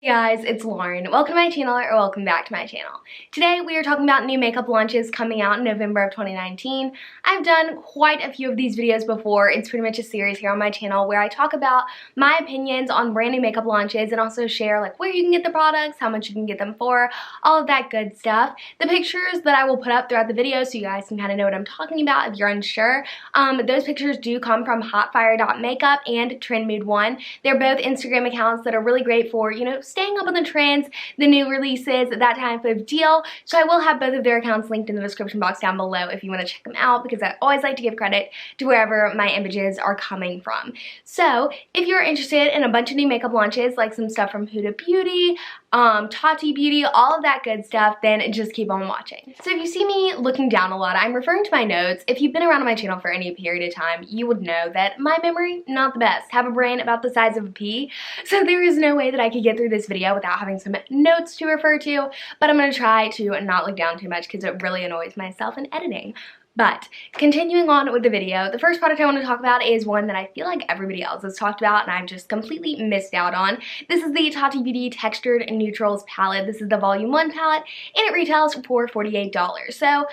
Hey guys, it's Lauren. Welcome to my channel, or welcome back to my channel. Today we are talking about new makeup launches coming out in November of 2019. I've done quite a few of these videos before. It's pretty much a series here on my channel where I talk about my opinions on brand new makeup launches and also share like where you can get the products, how much you can get them for, all of that good stuff. The pictures that I will put up throughout the video so you guys can kind of know what I'm talking about if you're unsure. Those pictures do come from hotfire.makeup and trendmood1. They're both Instagram accounts that are really great for, staying up on the trends, the new releases, that type of deal. So I will have both of their accounts linked in the description box down below if you want to check them out, because I always like to give credit to wherever my images are coming from. So if you're interested in a bunch of new makeup launches, like some stuff from Huda Beauty, Tati Beauty, all of that good stuff, then just keep on watching. So if you see me looking down a lot, I'm referring to my notes. If you've been around on my channel for any period of time, you would know that my memory, not the best. Have a brain about the size of a pea, so there is no way that I could get through this video without having some notes to refer to, but I'm going to try to not look down too much because it really annoys myself in editing. But continuing on with the video, the first product I want to talk about is one that I feel like everybody else has talked about and I've just completely missed out on. This is the Tati Beauty Textured Neutrals palette. This is the Volume 1 palette and it retails for $48. So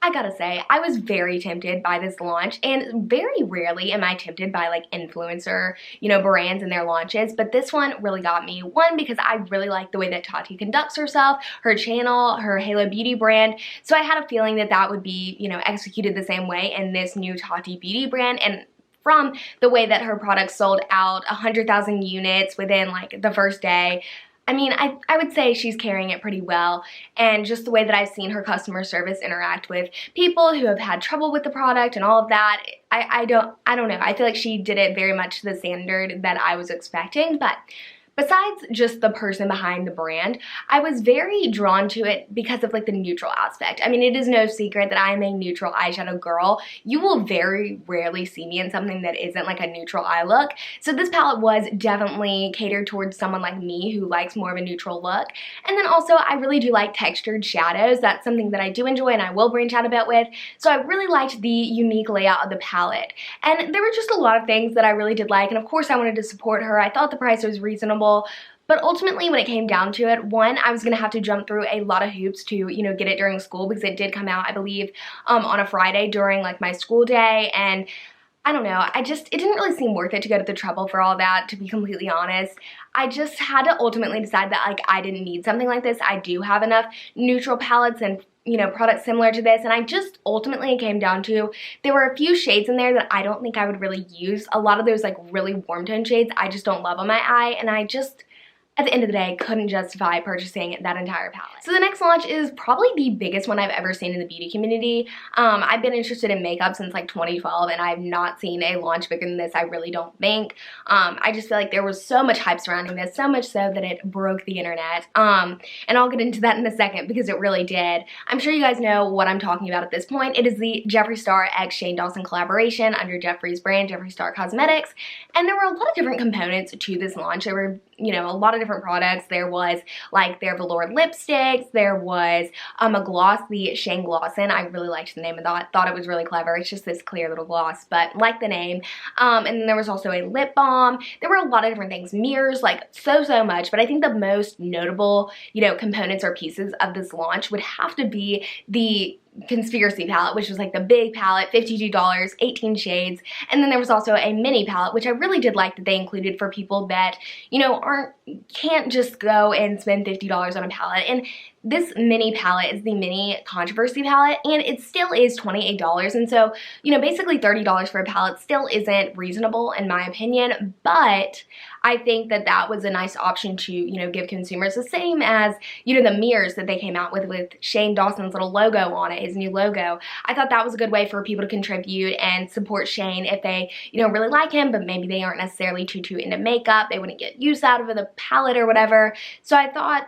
I gotta say, I was very tempted by this launch, and very rarely am I tempted by like influencer, brands and their launches, but this one really got me. One, because I really like the way that Tati conducts herself, her channel, her Halo Beauty brand, so I had a feeling that that would be, executed the same way in this new Tati Beauty brand, and from the way that her products sold out 100,000 units within like the first day, I mean, I would say she's carrying it pretty well, and just the way that I've seen her customer service interact with people who have had trouble with the product and all of that, I don't know. I feel like she did it very much to the standard that I was expecting, but besides just the person behind the brand, I was very drawn to it because of like the neutral aspect. I mean, it is no secret that I am a neutral eyeshadow girl. You will very rarely see me in something that isn't like a neutral eye look. So this palette was definitely catered towards someone like me who likes more of a neutral look. And then also, I really do like textured shadows. That's something that I do enjoy and I will branch out a bit with. So I really liked the unique layout of the palette. And there were just a lot of things that I really did like. And of course, I wanted to support her. I thought the price was reasonable. But ultimately, when it came down to it, one, I was going to have to jump through a lot of hoops to, get it during school, because it did come out, I believe, on a Friday during like my school day, and I don't know, it didn't really seem worth it to go to the trouble for all that, to be completely honest. I just had to ultimately decide that like I didn't need something like this. I do have enough neutral palettes and products similar to this, and I just ultimately came down to there were a few shades in there that I don't think I would really use. A lot of those like really warm tone shades I just don't love on my eye, and I just, at the end of the day, couldn't justify purchasing that entire palette. So the next launch is probably the biggest one I've ever seen in the beauty community. I've been interested in makeup since like 2012, and I've not seen a launch bigger than this, I really don't think. I just feel like there was so much hype surrounding this, so much so that it broke the internet. And I'll get into that in a second because it really did. I'm sure you guys know what I'm talking about at this point. It is the Jeffree Star x Shane Dawson collaboration under Jeffree's brand, Jeffree Star Cosmetics. And there were a lot of different components to this launch. There were, a lot of different products. There was like their velour lipsticks, there was a gloss, the Shane Glossin. I really liked the name of that, thought it was really clever. It's just this clear little gloss, but like the name. And then there was also a lip balm. There were a lot of different things, mirrors, like so much, but I think the most notable, components or pieces of this launch would have to be the Conspiracy palette, which was like the big palette, $52, 18 shades, and then there was also a mini palette, which I really did like that they included for people that, can't just go and spend $50 on a palette. And this mini palette is the mini Controversy palette, and it still is $28, and so, basically $30 for a palette still isn't reasonable in my opinion, but I think that that was a nice option to, give consumers, the same as, the mirrors that they came out with Shane Dawson's little logo on it, his new logo. I thought that was a good way for people to contribute and support Shane if they, really like him, but maybe they aren't necessarily too into makeup. They wouldn't get use out of the palette or whatever. So I thought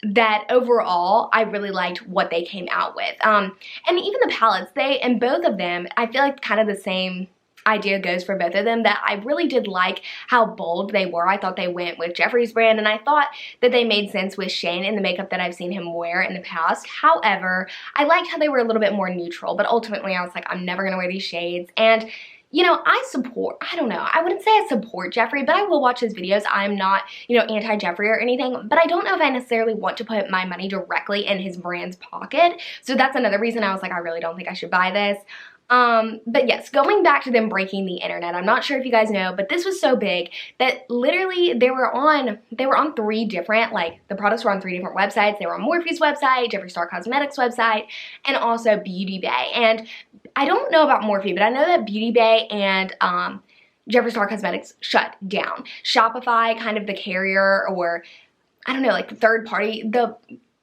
that overall, I really liked what they came out with. And even the palettes, and both of them, I feel like kind of the same idea goes for both of them, that I really did like how bold they were. I thought they went with Jeffree's brand, and I thought that they made sense with Shane in the makeup that I've seen him wear in the past. However, I liked how they were a little bit more neutral, but ultimately I was like, I'm never gonna wear these shades. And you know, I don't know, I wouldn't say I support Jeffree, but I will watch his videos. I'm not, you know, anti-Jeffree or anything, but I don't know if I necessarily want to put my money directly in his brand's pocket. So that's another reason I was like, I really don't think I should buy this. But yes, going back to them breaking the internet, I'm not sure if you guys know, but this was so big that literally they were on 3 different, like, the products were on 3 different websites. They were on Morphe's website, Jeffree Star Cosmetics website, and also Beauty Bay. And I don't know about Morphe, but I know that Beauty Bay and Jeffree Star Cosmetics shut down. Shopify, kind of the carrier, or I don't know, like the third party,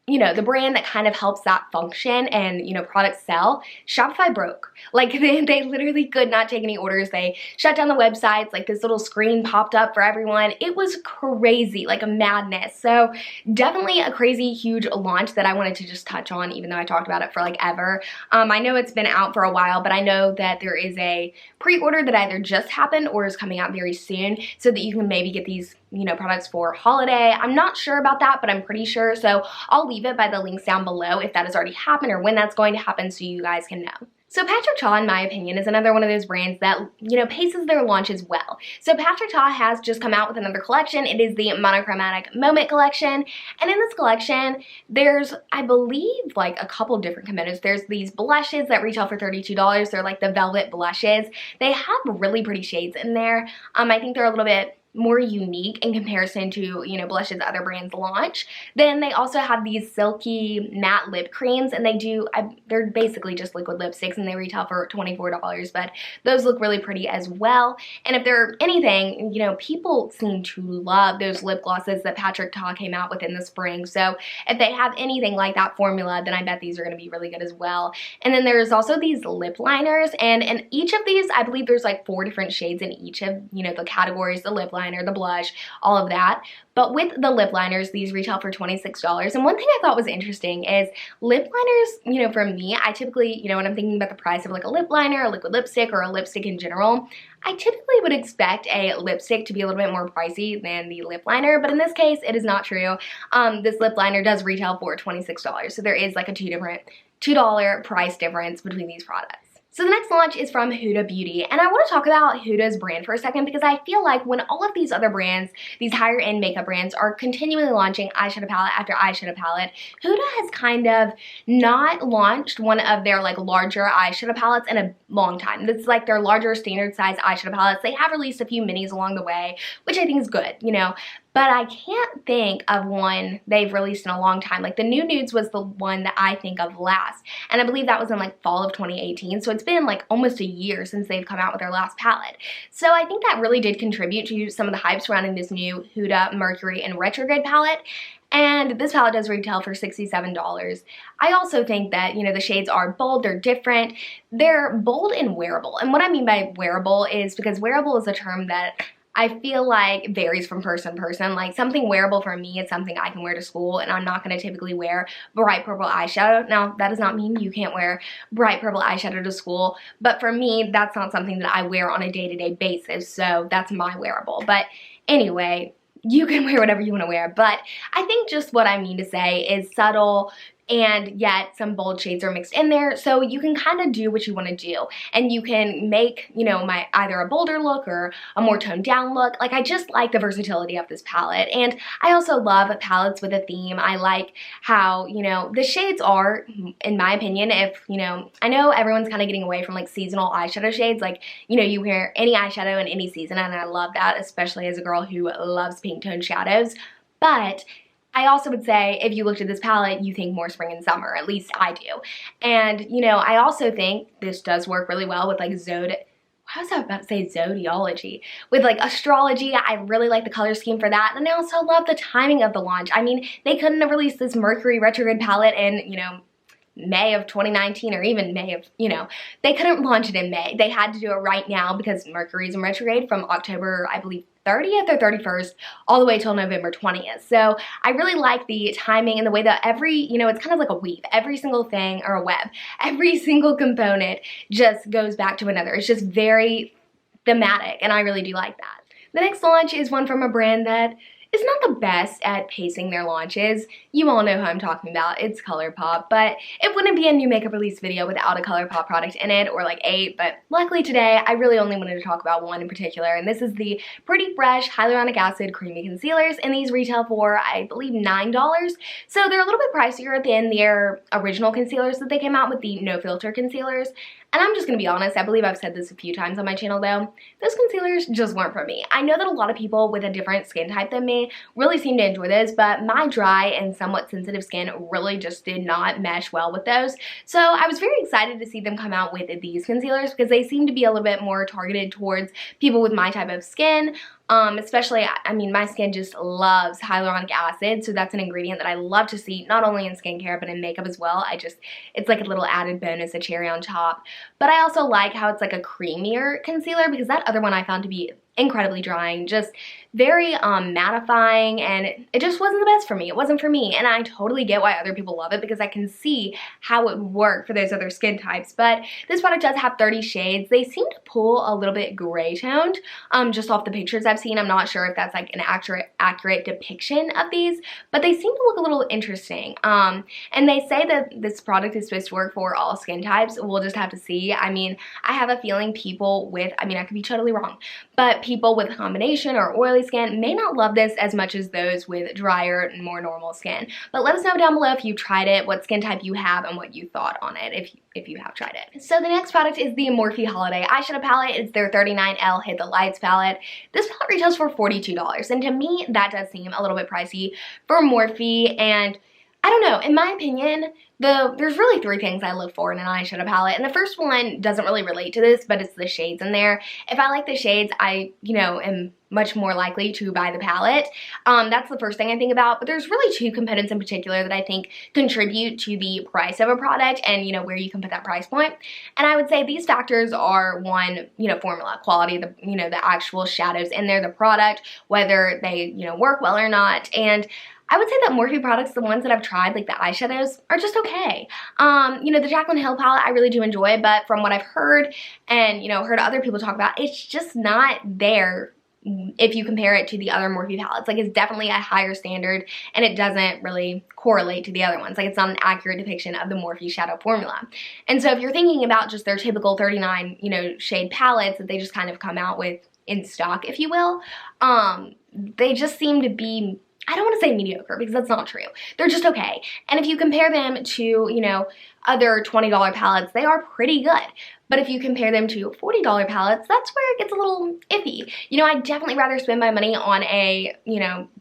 you know, the brand that kind of helps that function and, you know, products sell, Shopify broke. Like, they literally could not take any orders. They shut down the websites. Like, this little screen popped up for everyone. It was crazy, like a madness. So definitely a crazy, huge launch that I wanted to just touch on, even though I talked about it for like ever. I know it's been out for a while, but I know that there is a pre-order that either just happened or is coming out very soon, so that you can maybe get these, you know, products for holiday. I'm not sure about that, but I'm pretty sure. So I'll leave it by the links down below if that has already happened or when that's going to happen, so you guys can know. So Patrick Ta, in my opinion, is another one of those brands that, you know, paces their launches well. So Patrick Ta has just come out with another collection. It is the Monochromatic Moment collection. And in this collection, there's, I believe, like a couple different components. There's these blushes that retail for $32. They're like the velvet blushes. They have really pretty shades in there. I think they're a little bit more unique in comparison to, you know, blushes other brands launch. Then they also have these silky matte lip creams, and they're basically just liquid lipsticks, and they retail for $24, but those look really pretty as well. And if they're anything, you know, people seem to love those lip glosses that Patrick Ta came out with in the spring. So if they have anything like that formula, then I bet these are going to be really good as well. And then there's also these lip liners, and in each of these, I believe there's like 4 different shades in each of, you know, the categories, the lip liner, the blush, all of that. But with the lip liners, these retail for $26. And one thing I thought was interesting is lip liners, you know, for me, I typically, you know, when I'm thinking about the price of like a lip liner, a liquid lipstick, or a lipstick in general, I typically would expect a lipstick to be a little bit more pricey than the lip liner, but in this case, it is not true. This lip liner does retail for $26, so there is like a $2 price difference between these products. So the next launch is from Huda Beauty, and I want to talk about Huda's brand for a second, because I feel like when all of these other brands, these higher end makeup brands, are continually launching eyeshadow palette after eyeshadow palette, Huda has kind of not launched one of their like larger eyeshadow palettes in a long time. It's like their larger standard size eyeshadow palettes. They have released a few minis along the way, which I think is good, you know. But I can't think of one they've released in a long time. Like the Nude Nudes was the one that I think of last. And I believe that was in like fall of 2018. So it's been like almost a year since they've come out with their last palette. So I think that really did contribute to some of the hype surrounding this new Huda, Mercury, and Retrograde palette. And this palette does retail for $67. I also think that, you know, the shades are bold, they're different. They're bold and wearable. And what I mean by wearable is because wearable is a term that I feel like varies from person to person. Like something wearable for me is something I can wear to school, and I'm not going to typically wear bright purple eyeshadow. Now, that does not mean you can't wear bright purple eyeshadow to school, but for me, that's not something that I wear on a day-to-day basis, so that's my wearable. But anyway, you can wear whatever you want to wear, but I think just what I mean to say is subtle, and yet some bold shades are mixed in there, so you can kind of do what you want to do, and you can make, you know, either a bolder look or a more toned down look. Like, I just like the versatility of this palette, and I also love palettes with a theme. I like how, you know, the shades are, in my opinion, if, you know, I know everyone's kind of getting away from like seasonal eyeshadow shades, like, you know, you wear any eyeshadow in any season, and I love that, especially as a girl who loves pink toned shadows, but I also would say if you looked at this palette, you think more spring and summer, at least I do. And, you know, I also think this does work really well with like I was about to say zodiology. With like astrology, I really like the color scheme for that. And I also love the timing of the launch. I mean, they couldn't have released this Mercury Retrograde palette in, you know, May of 2019 or even May of, you know, they couldn't launch it in May. They had to do it right now because Mercury's in retrograde from October, I believe, 30th or 31st all the way till November 20th. So I really like the timing and the way that you know, it's kind of like a weave. Every single thing, or a web, every single component just goes back to another. It's just very thematic, and I really do like that. The next launch is one from a brand that is not the best at pacing their launches. You all know who I'm talking about. It's Colorpop, but it wouldn't be a new makeup release video without a Colorpop product in it, or like 8, but luckily today I really only wanted to talk about one in particular, and this is the Pretty Fresh Hyaluronic Acid Creamy Concealers, and these retail for, I believe, $9. So they're a little bit pricier than their original concealers that they came out with, the no filter concealers. And I'm just gonna be honest, I believe I've said this a few times on my channel though, those concealers just weren't for me. I know that a lot of people with a different skin type than me really seem to enjoy this, but my dry and somewhat sensitive skin really just did not mesh well with those. So I was very excited to see them come out with these concealers because they seem to be a little bit more targeted towards people with my type of skin. Especially, I mean, my skin just loves hyaluronic acid, so that's an ingredient that I love to see, not only in skincare, but in makeup as well. It's like a little added bonus, a cherry on top. But I also like how it's like a creamier concealer, because that other one I found to be incredibly drying, just very mattifying, and it just wasn't the best for me. It wasn't for me, and I totally get why other people love it because I can see how it would work for those other skin types. But this product does have 30 shades. They seem to pull a little bit gray toned, just off the pictures I've seen. I'm not sure if that's like an accurate depiction of these, but they seem to look a little interesting. And they say that this product is supposed to work for all skin types. We'll just have to see. I mean, I have a feeling people with, I mean, I could be totally wrong, but people with combination or oily skin may not love this as much as those with drier and more normal skin. But let us know down below if you tried it, what skin type you have, and what you thought on it if you have tried it. So the next product is the Morphe Holiday Eyeshadow Palette. It's their 39L Hit the Lights palette. This palette retails for $42, and to me that does seem a little bit pricey for Morphe, and I don't know, in my opinion, there's really 3 things I look for in an eyeshadow palette, and the first one doesn't really relate to this, but it's the shades in there. If I like the shades, I, am much more likely to buy the palette. That's the first thing I think about, but there's really 2 components in particular that I think contribute to the price of a product and, where you can put that price point. And I would say these factors are, one, formula, quality, the actual shadows in there, the product, whether they, work well or not. And I would say that Morphe products, the ones that I've tried, like the eyeshadows, are just okay. The Jaclyn Hill palette I really do enjoy, but from what I've heard and, heard other people talk about, it's just not there if you compare it to the other Morphe palettes. Like, it's definitely a higher standard, and it doesn't really correlate to the other ones. Like, it's not an accurate depiction of the Morphe shadow formula. And so if you're thinking about just their typical 39, shade palettes that they just kind of come out with in stock, if you will, they just seem to be, I don't want to say mediocre because that's not true. They're just okay. And if you compare them to, other $20 palettes, they are pretty good. But if you compare them to $40 palettes, that's where it gets a little iffy. I'd definitely rather spend my money on a,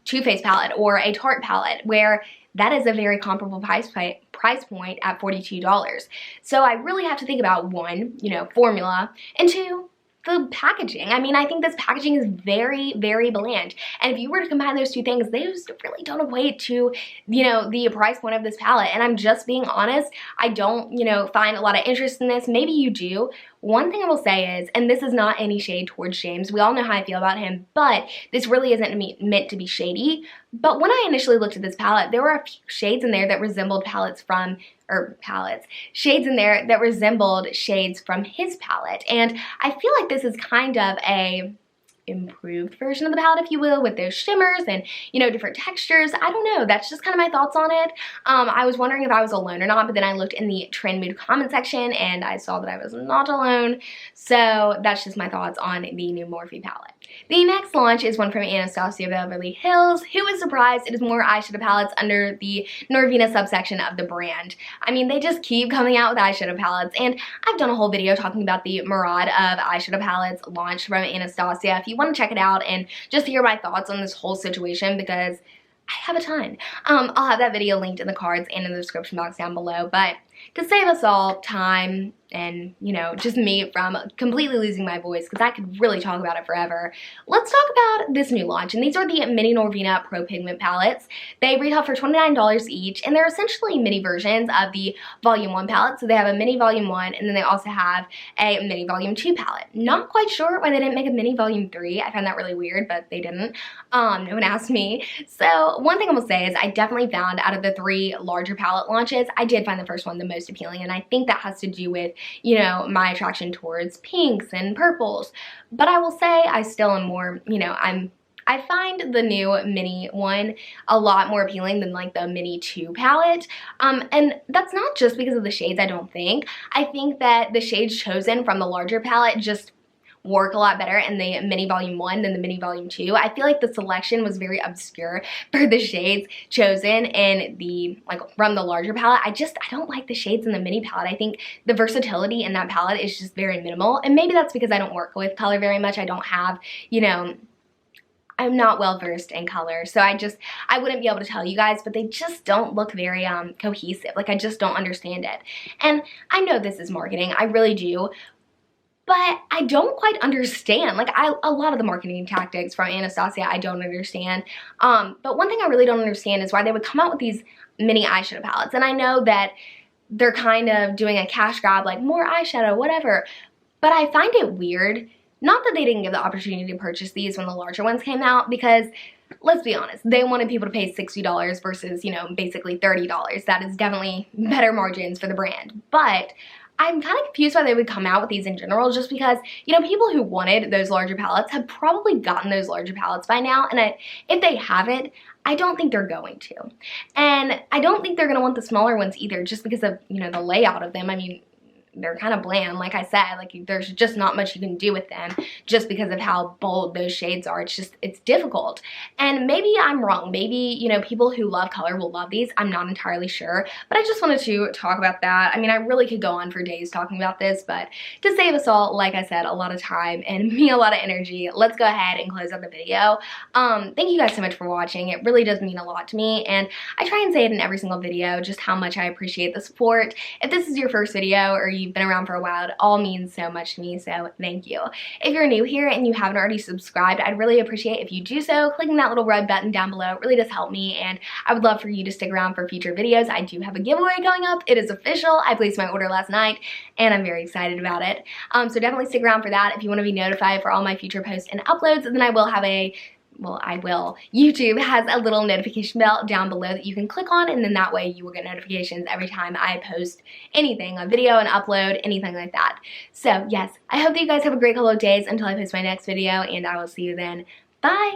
Too Faced palette or a Tarte palette, where that is a very comparable price point at $42. So I really have to think about, 1, formula, and 2, the packaging. I mean, I think this packaging is very, very bland. And if you were to combine those 2 things, they just really don't equate to, the price point of this palette. And I'm just being honest, I don't, find a lot of interest in this. Maybe you do. One thing I will say is, and this is not any shade towards James, we all know how I feel about him, but this really isn't meant to be shady. But when I initially looked at this palette, there were a few shades in there that resembled shades in there that resembled shades from his palette. And I feel like this is kind of a improved version of the palette, if you will, with those shimmers and, different textures. I don't know. That's just kind of my thoughts on it. I was wondering if I was alone or not, but then I looked in the Trend Mood comment section and I saw that I was not alone. So that's just my thoughts on the new Morphe palette. The next launch is one from Anastacio Beverly Hills. Who is surprised? It is more eyeshadow palettes under the Norvina subsection of the brand. I mean, they just keep coming out with eyeshadow palettes, and I've done a whole video talking about the Murad of eyeshadow palettes launched from Anastasia. If you want to check it out and just hear my thoughts on this whole situation, because I have a ton. I'll have that video linked in the cards and in the description box down below. But to save us all time and, just me from completely losing my voice, because I could really talk about it forever, let's talk about this new launch. And these are the Mini Norvina Pro Pigment palettes. They retail for $29 each, and they're essentially mini versions of the Volume 1 palette. So they have a Mini Volume 1, and then they also have a Mini Volume 2 palette. Not quite sure why they didn't make a Mini Volume 3. I found that really weird, but they didn't. No one asked me. So one thing I will say is I definitely found, out of the 3 larger palette launches, I did find the first one the most appealing, and I think that has to do with, my attraction towards pinks and purples. But I will say I still am more, I'm I find the new mini one a lot more appealing than like the mini 2 palette. And that's not just because of the shades, I don't think. I think that the shades chosen from the larger palette just work a lot better in the mini volume 1 than the mini volume 2. I feel like the selection was very obscure for the shades chosen in the, like, from the larger palette. I don't like the shades in the mini palette. I think the versatility in that palette is just very minimal, and maybe that's because I don't work with color very much. I don't have, you know, I'm not well versed in color, so I wouldn't be able to tell you guys, but they just don't look very cohesive. Like, I just don't understand it. And I know this is marketing, I really do, but I don't quite understand. Like, a lot of the marketing tactics from Anastacio I don't understand. But one thing I really don't understand is why they would come out with these mini eyeshadow palettes. And I know that they're kind of doing a cash grab, like more eyeshadow, whatever. But I find it weird, not that they didn't give the opportunity to purchase these when the larger ones came out, because let's be honest, they wanted people to pay $60 versus, you know, basically $30. That is definitely better margins for the brand. But I'm kind of confused why they would come out with these in general, just because, you know, people who wanted those larger palettes have probably gotten those larger palettes by now, and if they haven't, I don't think they're going to. And I don't think they're going to want the smaller ones either, just because of, you know, the layout of them. I mean, they're kind of bland, like I said. Like, there's just not much you can do with them just because of how bold those shades are. It's difficult. And maybe I'm wrong. Maybe, you know, people who love color will love these. I'm not entirely sure, but I just wanted to talk about that. I mean, I really could go on for days talking about this, but to save us all, like I said, a lot of time and me a lot of energy, let's go ahead and close out the video. Thank you guys so much for watching. It really does mean a lot to me, and I try and say it in every single video, just how much I appreciate the support. If this is your first video or you've been around for a while, it all means so much to me, so thank you. If you're new here and you haven't already subscribed, I'd really appreciate if you do so. Clicking that little red button down below really does help me, and I would love for you to stick around for future videos. I do have a giveaway going up. It is official. I placed my order last night, and I'm very excited about it. So definitely stick around for that if you want to be notified for all my future posts and uploads. And then I will have YouTube has a little notification bell down below that you can click on, and then that way you will get notifications every time I post anything, a video, an upload, anything like that. So yes, I hope that you guys have a great couple of days until I post my next video, and I will see you then. Bye!